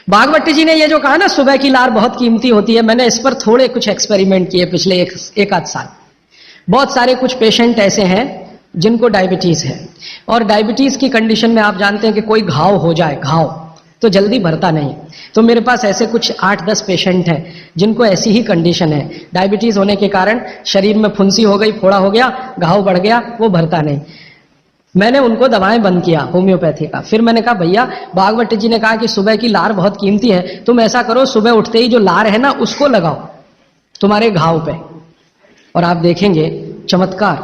भागवत जी ने ये जो कहा ना सुबह की लार बहुत कीमती होती है, मैंने इस पर थोड़े कुछ एक्सपेरिमेंट किए पिछले एक आध साल। बहुत सारे कुछ पेशेंट ऐसे हैं जिनको डायबिटीज है, और डायबिटीज की कंडीशन में आप जानते हैं कि कोई घाव हो जाए, घाव तो जल्दी भरता नहीं। तो मेरे पास ऐसे कुछ 8-10 पेशेंट हैं जिनको ऐसी ही कंडीशन है, डायबिटीज होने के कारण शरीर में फुंसी हो गई, फोड़ा हो गया, घाव बढ़ गया, वो भरता नहीं। मैंने उनको दवाएं बंद किया होम्योपैथी का। फिर मैंने कहा भैया, भागवत जी ने कहा कि सुबह की लार बहुत कीमती है, तुम ऐसा करो सुबह उठते ही जो लार है ना उसको लगाओ तुम्हारे घाव पे, और आप देखेंगे चमत्कार।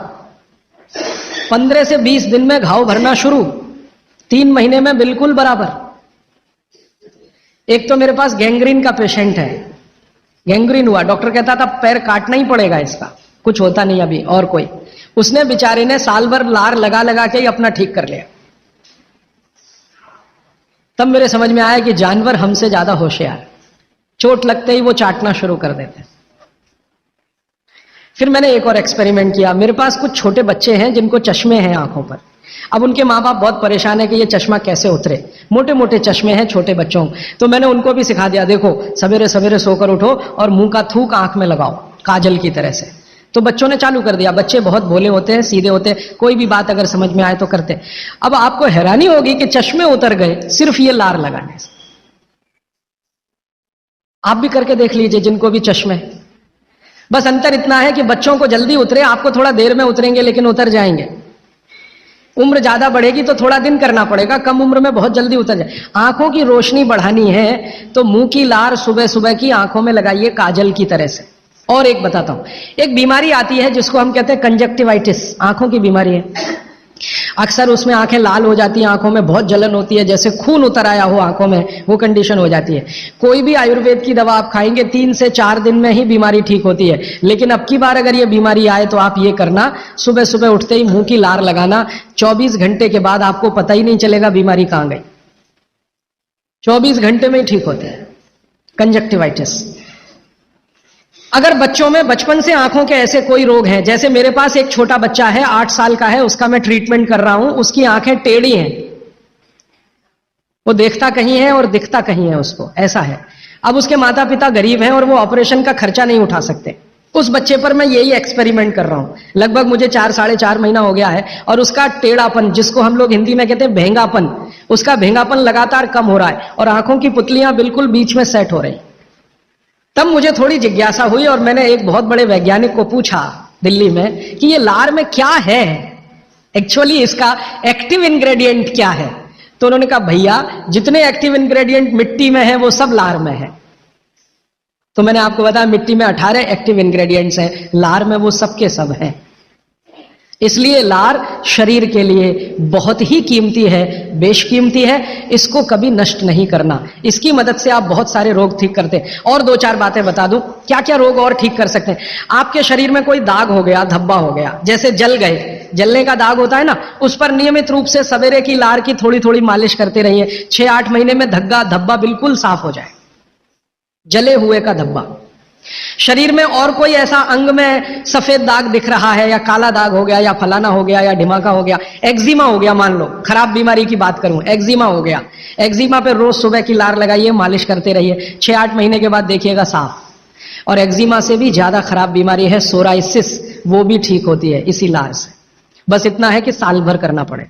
15 से 20 दिन में घाव भरना शुरू, 3 महीने में बिल्कुल बराबर। एक तो मेरे पास गैंग्रीन का पेशेंट है, गैंग्रीन हुआ, डॉक्टर कहता था पैर काटना ही पड़ेगा इसका, कुछ होता नहीं अभी। और कोई, उसने बेचारे ने साल भर लार लगा लगा के ही अपना ठीक कर लिया। तब मेरे समझ में आया कि जानवर हमसे ज्यादा होशियार, चोट लगते ही वो चाटना शुरू कर देते। फिर मैंने एक और एक्सपेरिमेंट किया। मेरे पास कुछ छोटे बच्चे हैं जिनको चश्मे हैं आंखों पर। अब उनके माँ बाप बहुत परेशान है कि ये चश्मा कैसे उतरे, मोटे मोटे चश्मे हैं छोटे बच्चों। तो मैंने उनको भी सिखा दिया, देखो सवेरे सवेरे सोकर उठो और मुंह का थूक आंख में लगाओ काजल की तरह से। तो बच्चों ने चालू कर दिया। बच्चे बहुत भोले होते हैं, सीधे होते हैं, कोई भी बात अगर समझ में आए तो करते। अब आपको हैरानी होगी कि चश्मे उतर गए सिर्फ ये लार लगाने से। आप भी करके देख लीजिए जिनको भी चश्मे। बस अंतर इतना है कि बच्चों को जल्दी उतरे, आपको थोड़ा देर में उतरेंगे लेकिन उतर जाएंगे। उम्र ज्यादा बढ़ेगी तो थोड़ा दिन करना पड़ेगा, कम उम्र में बहुत जल्दी उतर जाए। आंखों की रोशनी बढ़ानी है तो मुंह की लार सुबह सुबह की आंखों में लगाइए काजल की तरह से। और एक बताता हूं, एक बीमारी आती है जिसको हम कहते हैं कंजक्टिवाइटिस, आंखों की बीमारी है। अक्सर उसमें आंखें लाल हो जाती हैं, आंखों में बहुत जलन होती है, जैसे खून उतर आया हो आंखों में, वो कंडीशन हो जाती है। कोई भी आयुर्वेद की दवा आप खाएंगे 3 से 4 दिन में ही बीमारी ठीक होती है। लेकिन अब की बार अगर ये बीमारी आए तो आप ये करना, सुबह सुबह उठते ही मुंह की लार लगाना। 24 घंटे के बाद आपको पता ही नहीं चलेगा बीमारी कहां गई, 24 घंटे में ही ठीक होती है कंजक्टिवाइटिस। अगर बच्चों में बचपन से आंखों के ऐसे कोई रोग हैं, जैसे मेरे पास एक छोटा बच्चा है 8 साल का है, उसका मैं ट्रीटमेंट कर रहा हूं, उसकी आंखें टेढ़ी हैं, वो देखता कहीं है और दिखता कहीं है, उसको ऐसा है। अब उसके माता पिता गरीब हैं और वो ऑपरेशन का खर्चा नहीं उठा सकते। उस बच्चे पर मैं यही एक्सपेरिमेंट कर रहा हूं। लगभग मुझे 4-4.5 महीना हो गया है, और उसका टेढ़ापन, जिसको हम लोग हिंदी में कहते हैं भेंगापन, उसका भेंगापन लगातार कम हो रहा है और आंखों की पुतलियां बिल्कुल बीच में सेट हो रही। तब मुझे थोड़ी जिज्ञासा हुई और मैंने एक बहुत बड़े वैज्ञानिक को पूछा दिल्ली में कि ये लार में क्या है, एक्चुअली इसका एक्टिव इंग्रेडिएंट क्या है। तो उन्होंने कहा भैया जितने एक्टिव इंग्रेडिएंट मिट्टी में है वो सब लार में है। तो मैंने आपको बताया मिट्टी में 18 एक्टिव इंग्रेडिएंट्स हैं, लार में वो सब के सब हैं। इसलिए लार शरीर के लिए बहुत ही कीमती है, बेशकीमती है, इसको कभी नष्ट नहीं करना। इसकी मदद से आप बहुत सारे रोग ठीक करते हैं। और 2-4 बातें बता दूं क्या क्या रोग और ठीक कर सकते हैं। आपके शरीर में कोई दाग हो गया, धब्बा हो गया, जैसे जल गए, जलने का दाग होता है ना, उस पर नियमित रूप से सवेरे की लार की थोड़ी थोड़ी मालिश करते रहिए। 6-8 महीने में धब्बा बिल्कुल साफ हो जाए, जले हुए का धब्बा। शरीर में और कोई ऐसा अंग में सफेद दाग दिख रहा है, या काला दाग हो गया, या फलाना हो गया, या ढिमाका हो गया, एक्जिमा हो गया, मान लो खराब बीमारी की बात करूं, एक्जिमा हो गया, एक्जिमा पे रोज सुबह की लार लगाइए, मालिश करते रहिए, 6-8 महीने के बाद देखिएगा साफ। और एक्जिमा से भी ज्यादा खराब बीमारी है सोराइसिस, वो भी ठीक होती है इसी लार से। बस इतना है कि साल भर करना पड़े।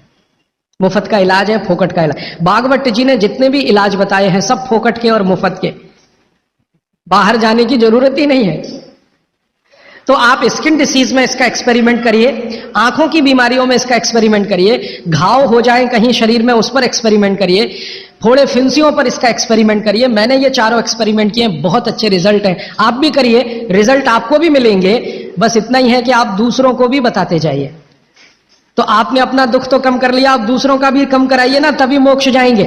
मुफ्त का इलाज है, फोकट का इलाज। भागवत जी ने जितने भी इलाज बताए हैं सब फोकट के और मुफ्त के, बाहर जाने की जरूरत ही नहीं है। तो आप स्किन डिसीज में इसका एक्सपेरिमेंट करिए, आंखों की बीमारियों में इसका एक्सपेरिमेंट करिए, घाव हो जाए कहीं शरीर में उस पर एक्सपेरिमेंट करिए, फोड़े फिंसियों पर इसका एक्सपेरिमेंट करिए। मैंने ये 4 एक्सपेरिमेंट किए, बहुत अच्छे रिजल्ट हैं। आप भी करिए, रिजल्ट आपको भी मिलेंगे। बस इतना ही है कि आप दूसरों को भी बताते जाइए। तो आपने अपना दुख तो कम कर लिया, आप दूसरों का भी कम कराइए ना, तभी मोक्ष जाएंगे।